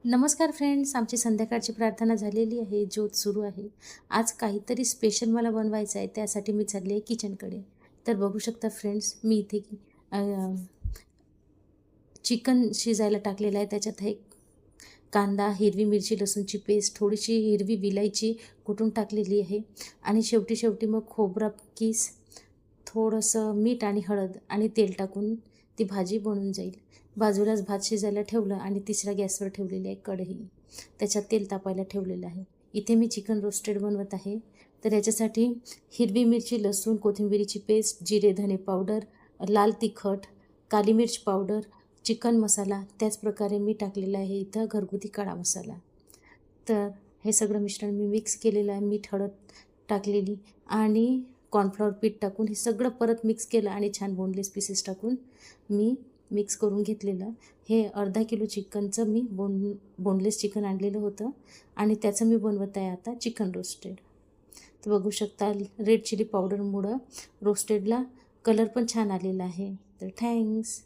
नमस्कार फ्रेंड्स, आमची संध्याकाळची प्रार्थना झालेली आहे, ज्योत सुरू आहे. आज काहीतरी स्पेशल मला बनवायचं आहे, त्यासाठी मी चालली आहे किचनकडे. तर बघू शकता फ्रेंड्स, मी इथे अ, चिकन शिजायला टाकलेलं आहे. त्याच्यात एक कांदा, हिरवी मिरची, लसूणची पेस्ट, थोडीशी हिरवी विलायची कुटून टाकलेली आहे आणि शेवटी मग खोबरा किस, थोडंसं मीठ आणि हळद आणि तेल टाकून ती भाजी बनून जाईल. बाजूलाच भात शिजायला ठेवलं आणि तिसऱ्या गॅसवर ठेवलेली आहे कढई. त्याच्यात तेल तापायला ठेवलेलं आहे. इथे मी चिकन रोस्टेड बनवत आहे. तर याच्यासाठी हिरवी मिरची, लसूण, कोथिंबिरीची पेस्ट, जिरे धने पावडर, लाल तिखट, काली मिर्च पावडर, चिकन मसाला, त्याचप्रकारे मी टाकलेला आहे इथं घरगुती काळा मसाला. तर हे सगळं मिश्रण मी मिक्स केलेलं आहे. मीठ, हळद टाकलेली आणि कॉर्नफ्लॉवर पीठ टाकून हे सगळं परत मिक्स केलं आणि छान बोनलेस पीसेस टाकून मी मिक्स करून घेतलेलं. हे अर्धा किलो चिकनचं मी बोनलेस चिकन आणलेलं होतं आणि त्याचं मी बनवत आहे आता चिकन रोस्टेड. तर बघू शकता रेड चिली पावडरमुळं रोस्टेडला कलर पण छान आलेला आहे. तर थँक्स.